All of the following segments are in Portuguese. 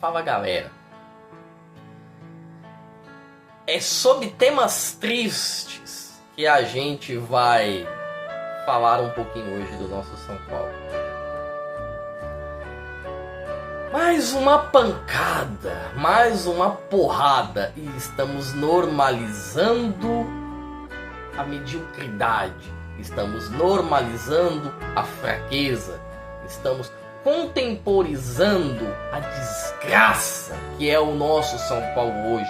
Fala galera, é sobre temas tristes que a gente vai falar um pouquinho hoje do nosso São Paulo. Mais uma pancada, mais uma porrada e estamos normalizando a mediocridade, estamos normalizando a fraqueza, estamos contemporizando a desgraça que é o nosso São Paulo hoje,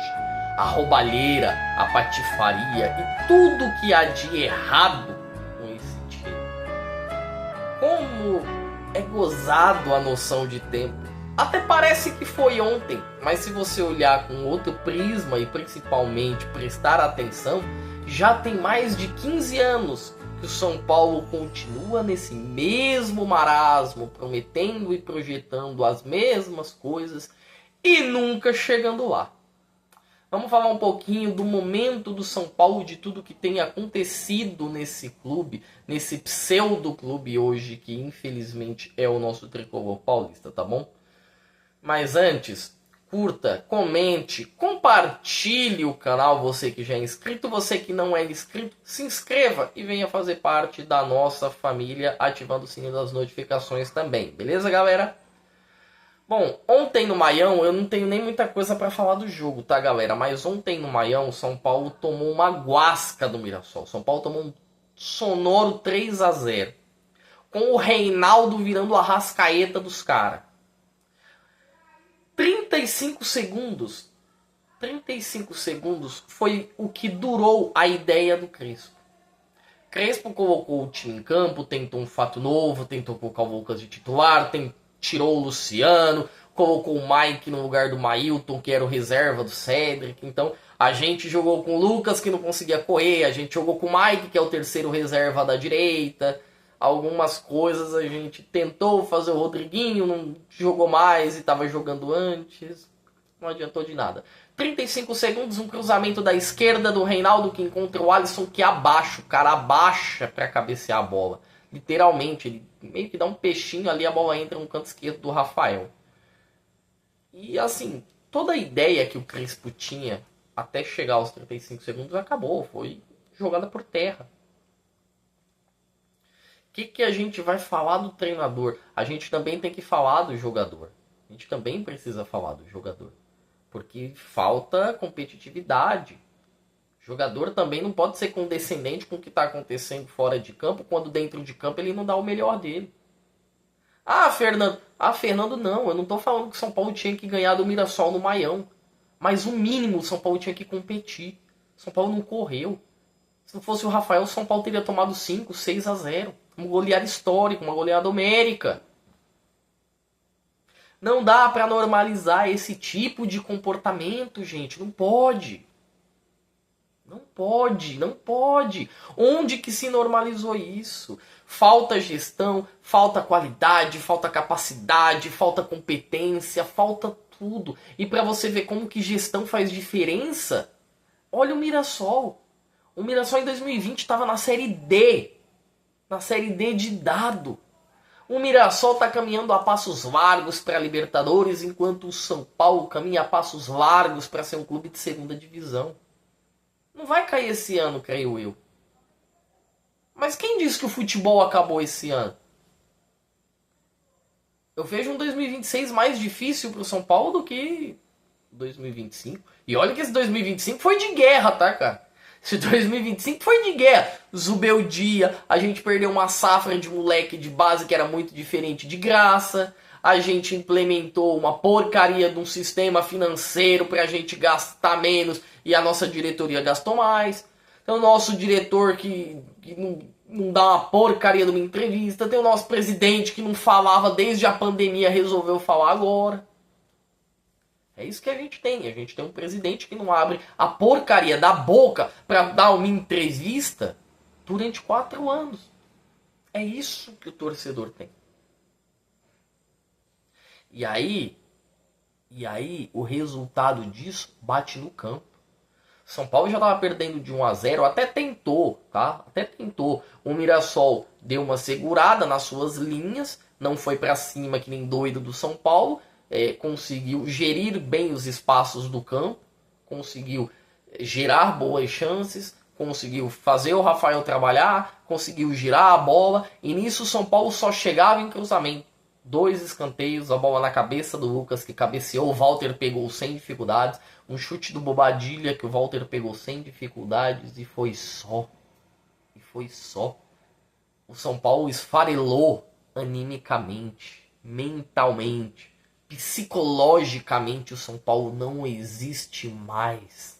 a roubalheira, a patifaria e tudo que há de errado com esse time. Como é gozado a noção de tempo. Até parece que foi ontem, mas se você olhar com outro prisma e principalmente prestar atenção, já tem mais de 15 anos que o São Paulo continua nesse mesmo marasmo, prometendo e projetando as mesmas coisas e nunca chegando lá. Vamos falar um pouquinho do momento do São Paulo, de tudo que tem acontecido nesse clube, nesse pseudo-clube hoje, que infelizmente é o nosso tricolor paulista, tá bom? Mas antes, curta, comente, compartilhe o canal, você que já é inscrito, você que não é inscrito, se inscreva e venha fazer parte da nossa família, ativando o sininho das notificações também, beleza galera? Bom, ontem no Maião, eu não tenho nem muita coisa para falar do jogo, tá galera? Mas ontem no Maião, o São Paulo tomou uma guasca do Mirassol. O São Paulo tomou um sonoro 3-0. Com o Reinaldo virando a Arrascaeta dos caras. 35 segundos foi o que durou a ideia do Crespo. Crespo colocou o time em campo, tentou um fato novo, tentou colocar o Lucas de titular, tirou o Luciano, colocou o Mike no lugar do Mailton, que era o reserva do Cedric. Então a gente jogou com o Lucas, que não conseguia correr, a gente jogou com o Mike, que é o terceiro reserva da direita. Algumas coisas a gente tentou fazer, o Rodriguinho não jogou mais e estava jogando antes, não adiantou de nada. 35 segundos, um cruzamento da esquerda do Reinaldo que encontra o Alisson, que abaixa, o cara abaixa para cabecear a bola. Literalmente, ele meio que dá um peixinho ali, a bola entra no canto esquerdo do Rafael. E assim, toda a ideia que o Crespo tinha até chegar aos 35 segundos acabou, foi jogada por terra. O que a gente vai falar do treinador? A gente também tem que falar do jogador. A gente também precisa falar do jogador. Porque falta competitividade. O jogador também não pode ser condescendente com o que está acontecendo fora de campo, quando dentro de campo ele não dá o melhor dele. Fernando, não. Eu não estou falando que o São Paulo tinha que ganhar do Mirassol no Maião. Mas o mínimo o São Paulo tinha que competir. O São Paulo não correu. Se não fosse o Rafael, o São Paulo teria tomado 5, 6-0. Uma goleada histórica, uma goleada homérica. Não dá para normalizar esse tipo de comportamento, gente. Não pode. Não pode, não pode. Onde que se normalizou isso? Falta gestão, falta qualidade, falta capacidade, falta competência, falta tudo. E para você ver como que gestão faz diferença, olha o Mirassol. O Mirassol em 2020 estava na Série D. Na Série D de dado. O Mirassol está caminhando a passos largos para a Libertadores, enquanto o São Paulo caminha a passos largos para ser um clube de segunda divisão. Não vai cair esse ano, creio eu. Mas quem disse que o futebol acabou esse ano? Eu vejo um 2026 mais difícil para o São Paulo do que 2025. E olha que esse 2025 foi de guerra, tá, cara? Esse 2025 foi de guerra. Zubeldia, a gente perdeu uma safra de moleque de base que era muito diferente de graça. A gente implementou uma porcaria de um sistema financeiro pra gente gastar menos e a nossa diretoria gastou mais. Então o nosso diretor que não dá uma porcaria de uma entrevista. Tem o nosso presidente que não falava desde a pandemia, resolveu falar agora. É isso que a gente tem. A gente tem um presidente que não abre a porcaria da boca para dar uma entrevista durante 4 anos. É isso que o torcedor tem. E aí o resultado disso bate no campo. São Paulo já estava perdendo de 1-0, até tentou, tá? Até tentou. O Mirassol deu uma segurada nas suas linhas, não foi para cima que nem doido do São Paulo. conseguiu gerir bem os espaços do campo, conseguiu gerar boas chances, conseguiu fazer o Rafael trabalhar, conseguiu girar a bola, e nisso o São Paulo só chegava em cruzamento. 2 escanteios, a bola na cabeça do Lucas que cabeceou, o Walter pegou sem dificuldades, um chute do Bobadilha que o Walter pegou sem dificuldades, e foi só. E foi só. O São Paulo esfarelou animicamente, mentalmente, psicologicamente. O São Paulo não existe mais.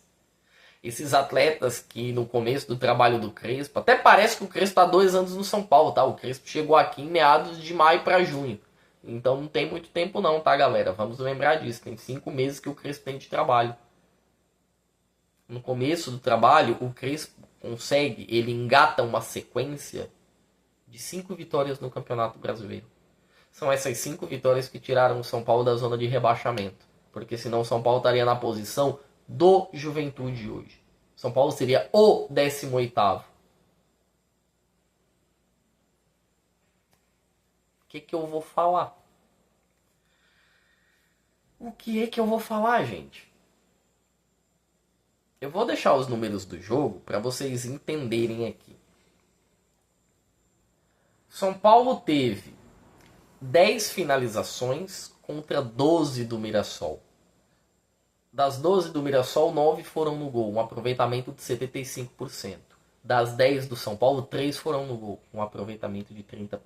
Esses atletas que no começo do trabalho do Crespo, até parece que o Crespo está 2 anos no São Paulo, tá? O Crespo chegou aqui em meados de maio para junho. Então não tem muito tempo não, tá, galera? Vamos lembrar disso. Tem 5 meses que o Crespo tem de trabalho. No começo do trabalho, o Crespo consegue, ele engata uma sequência de 5 vitórias no Campeonato Brasileiro. São essas 5 vitórias que tiraram o São Paulo da zona de rebaixamento. Porque senão o São Paulo estaria na posição do Juventude hoje. São Paulo seria o 18º. O que eu vou falar? O que é que eu vou falar, gente? Eu vou deixar os números do jogo para vocês entenderem aqui. São Paulo teve 10 finalizações contra 12 do Mirassol. Das 12 do Mirassol, 9 foram no gol, um aproveitamento de 75%. Das 10 do São Paulo, 3 foram no gol, um aproveitamento de 30%.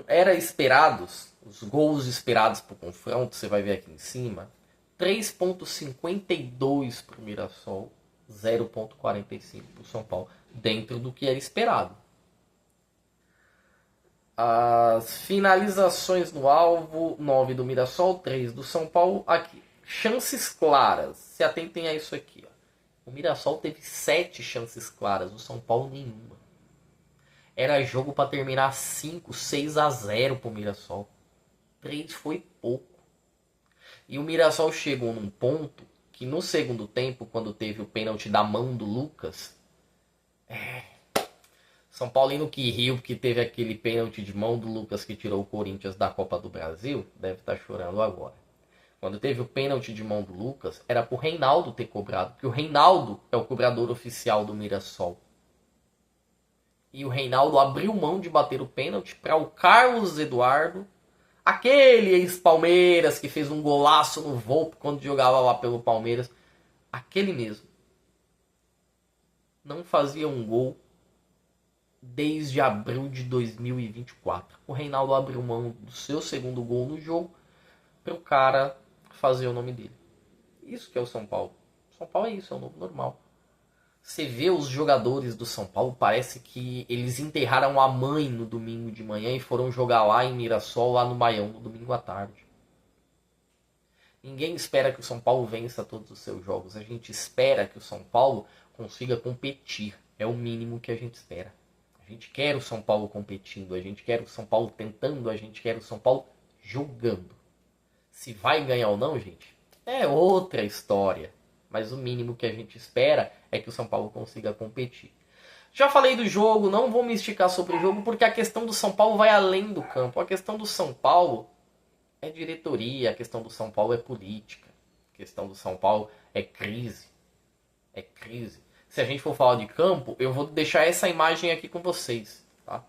Era esperados, os gols esperados para o confronto, você vai ver aqui em cima, 3,52 para o Mirassol, 0,45 para o São Paulo, dentro do que era esperado. As finalizações no alvo, 9 do Mirassol, 3 do São Paulo. Aqui, chances claras, se atentem a isso aqui. Ó. O Mirassol teve 7 chances claras, o São Paulo nenhuma. Era jogo para terminar 5, 6-0 para o Mirassol. 3 foi pouco. E o Mirassol chegou num ponto que no segundo tempo, quando teve o pênalti da mão do Lucas... São Paulino que riu porque teve aquele pênalti de mão do Lucas que tirou o Corinthians da Copa do Brasil, deve estar chorando agora. Quando teve o pênalti de mão do Lucas, era pro Reinaldo ter cobrado, porque o Reinaldo é o cobrador oficial do Mirassol. E o Reinaldo abriu mão de bater o pênalti para o Carlos Eduardo, aquele ex-Palmeiras que fez um golaço no Volpe quando jogava lá pelo Palmeiras, aquele mesmo. Não fazia um gol desde abril de 2024. O Reinaldo abriu mão do seu segundo gol no jogo para o cara fazer o nome dele. Isso que é o São Paulo. São Paulo é isso, é o novo normal. Você vê os jogadores do São Paulo, parece que eles enterraram a mãe no domingo de manhã e foram jogar lá em Mirassol, lá no Maião, no domingo à tarde. Ninguém espera que o São Paulo vença todos os seus jogos. A gente espera que o São Paulo consiga competir. É o mínimo que a gente espera. A gente quer o São Paulo competindo, a gente quer o São Paulo tentando, a gente quer o São Paulo jogando. Se vai ganhar ou não, gente, é outra história. Mas o mínimo que a gente espera é que o São Paulo consiga competir. Já falei do jogo, não vou me esticar sobre o jogo, porque a questão do São Paulo vai além do campo. A questão do São Paulo é diretoria, a questão do São Paulo é política. A questão do São Paulo é crise. É crise. Se a gente for falar de campo, eu vou deixar essa imagem aqui com vocês. Tá?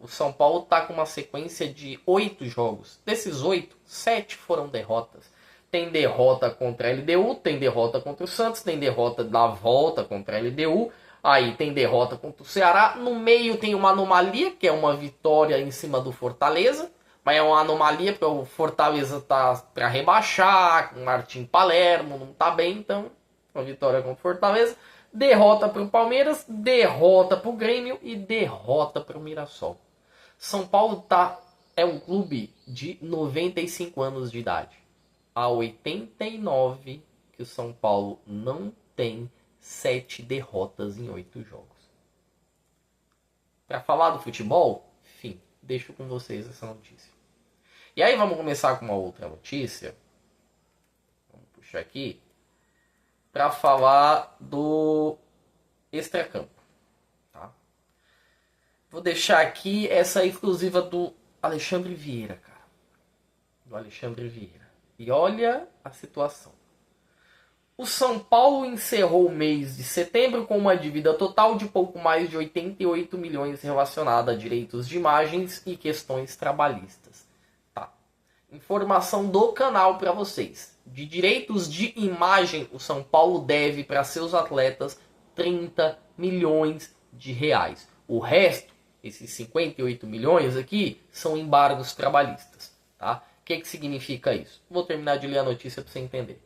O São Paulo está com uma sequência de 8 jogos. Desses 8, 7 foram derrotas. Tem derrota contra a LDU, tem derrota contra o Santos, tem derrota na volta contra a LDU, aí tem derrota contra o Ceará. No meio tem uma anomalia, que é uma vitória em cima do Fortaleza. Mas é uma anomalia, porque o Fortaleza tá para rebaixar, o Martim Palermo não tá bem, então uma vitória contra o Fortaleza. Derrota para o Palmeiras, derrota para o Grêmio e derrota para o Mirassol. São Paulo é um clube de 95 anos de idade. Há 89 que o São Paulo não tem 7 derrotas em 8 jogos. Para falar do futebol, enfim, deixo com vocês essa notícia. E aí vamos começar com uma outra notícia. Vamos puxar aqui. Para falar do extracampo. Tá? Vou deixar aqui essa exclusiva do Alexandre Vieira, cara. do Alexandre Vieira. E olha a situação. O São Paulo encerrou o mês de setembro com uma dívida total de pouco mais de 88 milhões relacionada a direitos de imagens e questões trabalhistas. Tá. Informação do canal para vocês. De direitos de imagem, o São Paulo deve para seus atletas 30 milhões de reais. O resto, esses 58 milhões aqui, são embargos trabalhistas. Tá? O que significa isso? Vou terminar de ler a notícia para você entender.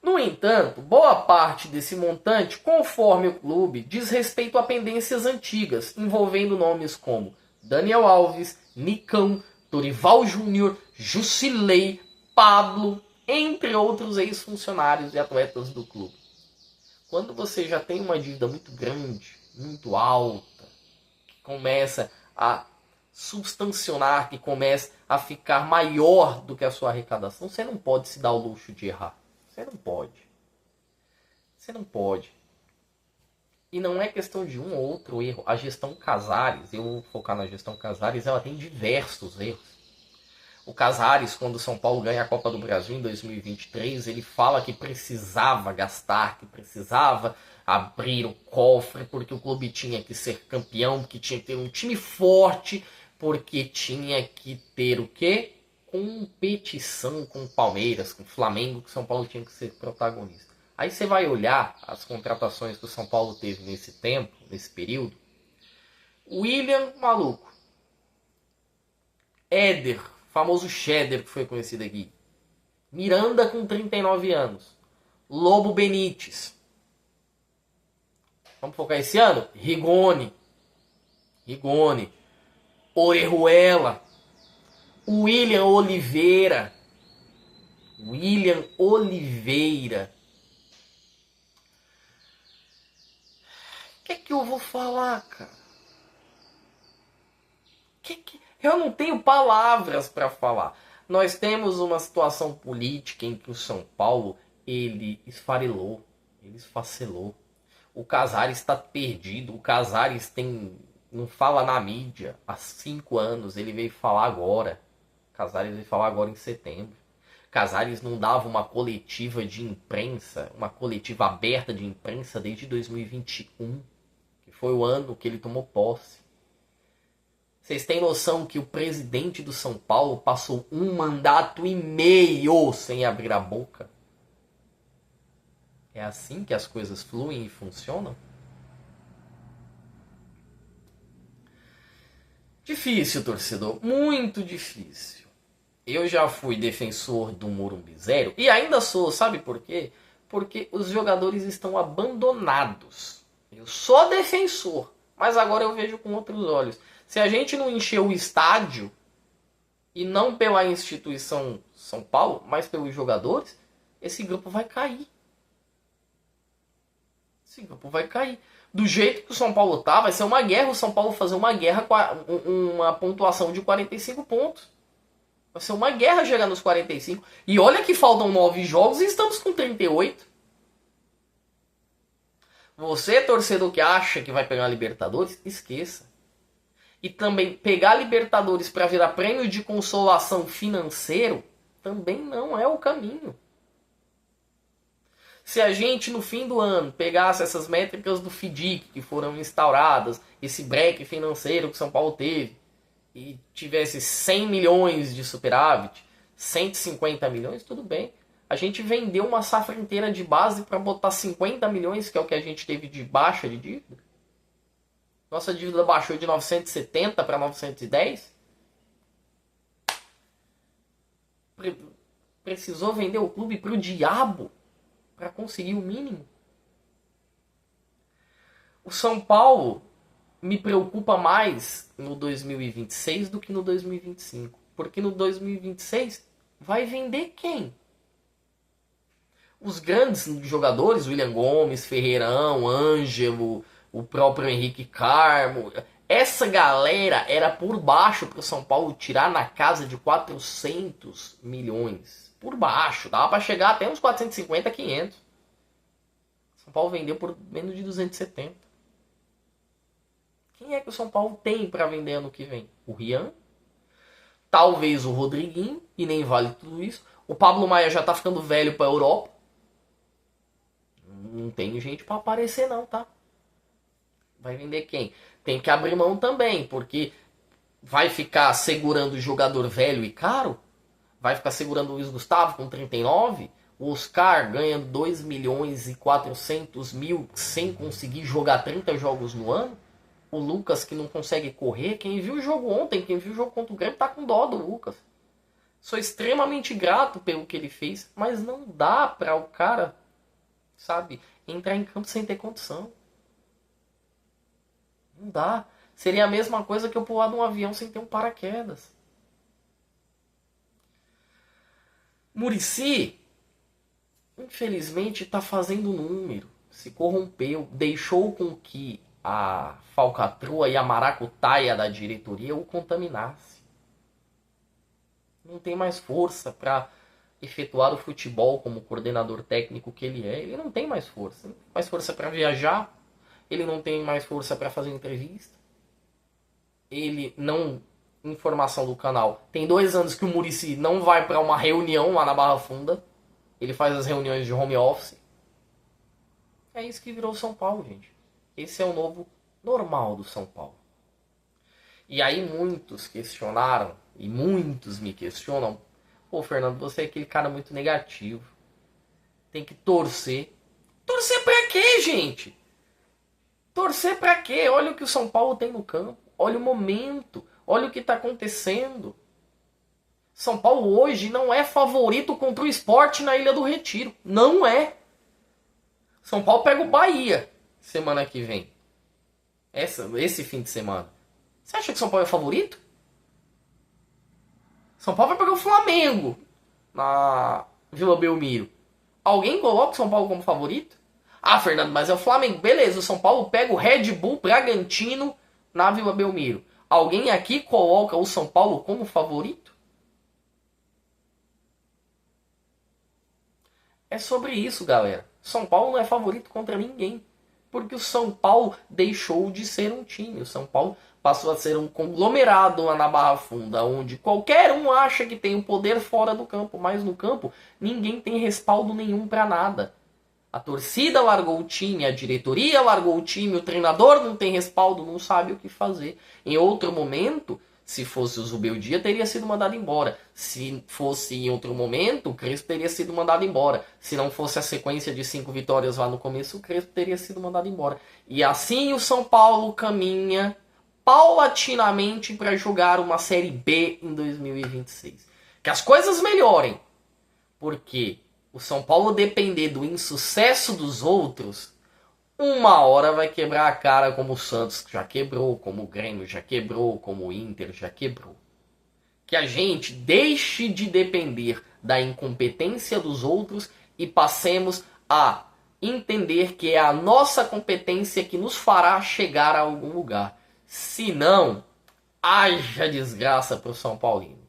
No entanto, boa parte desse montante, conforme o clube, diz respeito a pendências antigas, envolvendo nomes como Daniel Alves, Nicão, Dorival Júnior, Jusilei, Pablo, entre outros ex-funcionários e atletas do clube. Quando você já tem uma dívida muito grande, muito alta, que começa a substancionar, que começa a ficar maior do que a sua arrecadação, você não pode se dar o luxo de errar. Você não pode. Você não pode. E não é questão de um ou outro erro. A gestão Casares, eu vou focar na gestão Casares, ela tem diversos erros. O Casares, quando o São Paulo ganha a Copa do Brasil em 2023, ele fala que precisava gastar, que precisava abrir o cofre, porque o clube tinha que ser campeão, porque tinha que ter um time forte, porque tinha que ter o quê? Competição com o Palmeiras, com o Flamengo, que o São Paulo tinha que ser protagonista. Aí você vai olhar as contratações que o São Paulo teve nesse tempo, nesse período. William, maluco. Éder, famoso Cheddar, que foi conhecido aqui. Miranda com 39 anos. Lobo Benítez. Vamos focar esse ano? Rigoni. Orejuela. William Oliveira. O que eu vou falar, cara? Eu não tenho palavras para falar. Nós temos uma situação política em que o São Paulo, ele esfarelou, ele esfacelou. O Casares está perdido. O Casares não fala na mídia há 5 anos. Ele veio falar agora. Casares veio falar agora em setembro. Casares não dava uma coletiva de imprensa, uma coletiva aberta de imprensa desde 2021, que foi o ano que ele tomou posse. Vocês têm noção que o presidente do São Paulo passou 1 mandato e meio sem abrir a boca? É assim que as coisas fluem e funcionam? Difícil, torcedor. Muito difícil. Eu já fui defensor do Morumbi Zero e ainda sou, sabe por quê? Porque os jogadores estão abandonados. Eu sou defensor, mas agora eu vejo com outros olhos. Se a gente não encher o estádio, e não pela instituição São Paulo, mas pelos jogadores, esse grupo vai cair. Do jeito que o São Paulo tá, vai ser uma guerra o São Paulo fazer uma guerra com uma pontuação de 45 pontos. Vai ser uma guerra chegar nos 45. E olha que faltam 9 jogos e estamos com 38. Você, torcedor que acha que vai pegar a Libertadores, esqueça. E também pegar a Libertadores para virar prêmio de consolação financeiro também não é o caminho. Se a gente no fim do ano pegasse essas métricas do FIDIC que foram instauradas, esse break financeiro que São Paulo teve, e tivesse 100 milhões de superávit, 150 milhões, tudo bem. A gente vendeu uma safra inteira de base para botar 50 milhões, que é o que a gente teve de baixa de dívida. Nossa dívida baixou de 970 para 910. Precisou vender o clube para o diabo para conseguir o mínimo. O São Paulo me preocupa mais no 2026 do que no 2025. Porque no 2026 vai vender quem? Os grandes jogadores, William Gomes, Ferreirão, Ângelo, o próprio Henrique Carmo. Essa galera era por baixo para o São Paulo tirar na casa de 400 milhões. Por baixo. Dava para chegar até uns 450, 500. São Paulo vendeu por menos de 270. Quem é que o São Paulo tem para vender ano que vem? O Rian? talvez o Rodriguinho, e nem vale tudo isso. O Pablo Maia já tá ficando velho pra Europa. Não tem gente pra aparecer não, tá? Vai vender quem? Tem que abrir mão também, porque vai ficar segurando o jogador velho e caro? Vai ficar segurando o Luiz Gustavo com 39? O Oscar ganha 2 milhões e 400 mil sem conseguir jogar 30 jogos no ano? O Lucas que não consegue correr? Quem viu o jogo ontem, quem viu o jogo contra o Grêmio tá com dó do Lucas. Sou extremamente grato pelo que ele fez, mas não dá pra o cara, sabe, entrar em campo sem ter condição. Não dá. Seria a mesma coisa que eu pular de um avião sem ter um paraquedas. Muricy, infelizmente, está fazendo número. Se corrompeu. Deixou com que a falcatrua e a maracutaia da diretoria o contaminasse. Não tem mais força para efetuar o futebol como coordenador técnico que ele é. Ele não tem mais força. Não tem mais força para viajar. Ele não tem mais força para fazer entrevista. Ele não... Informação do canal. Tem 2 anos que o Muricy não vai para uma reunião lá na Barra Funda. Ele faz as reuniões de home office. É isso que virou São Paulo, gente. Esse é o novo normal do São Paulo. E aí muitos questionaram, e muitos me questionam. Pô, Fernando, você é aquele cara muito negativo. Tem que torcer. Torcer pra quê, gente? Torcer pra quê? Olha o que o São Paulo tem no campo. Olha o momento. Olha o que está acontecendo. São Paulo hoje não é favorito contra o Sport na Ilha do Retiro. Não é. São Paulo pega o Bahia semana que vem. Esse fim de semana. Você acha que São Paulo é favorito? São Paulo vai pegar o Flamengo na Vila Belmiro. Alguém coloca o São Paulo como favorito? Ah, Fernando, mas é o Flamengo. Beleza, o São Paulo pega o Red Bull Bragantino na Vila Belmiro. Alguém aqui coloca o São Paulo como favorito? É sobre isso, galera. São Paulo não é favorito contra ninguém. Porque o São Paulo deixou de ser um time. O São Paulo passou a ser um conglomerado lá na Barra Funda, onde qualquer um acha que tem um poder fora do campo. Mas no campo, ninguém tem respaldo nenhum para nada. A torcida largou o time, a diretoria largou o time, o treinador não tem respaldo, não sabe o que fazer. Em outro momento, se fosse o Zubeldia, teria sido mandado embora. Se fosse em outro momento, o Crespo teria sido mandado embora. Se não fosse a sequência de 5 vitórias lá no começo, o Crespo teria sido mandado embora. E assim o São Paulo caminha paulatinamente para jogar uma Série B em 2026. Que as coisas melhorem, porque o São Paulo depender do insucesso dos outros, uma hora vai quebrar a cara como o Santos já quebrou, como o Grêmio já quebrou, como o Inter já quebrou. Que a gente deixe de depender da incompetência dos outros e passemos a entender que é a nossa competência que nos fará chegar a algum lugar. Se não, haja desgraça pro São Paulino.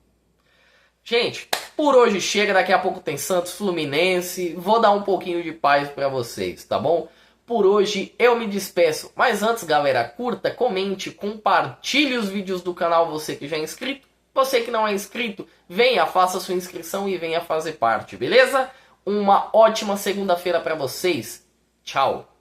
Gente, por hoje chega, daqui a pouco tem Santos, Fluminense, vou dar um pouquinho de paz pra vocês, tá bom? Por hoje eu me despeço, mas antes, galera, curta, comente, compartilhe os vídeos do canal, você que já é inscrito. Você que não é inscrito, venha, faça sua inscrição e venha fazer parte, beleza? Uma ótima segunda-feira pra vocês. Tchau!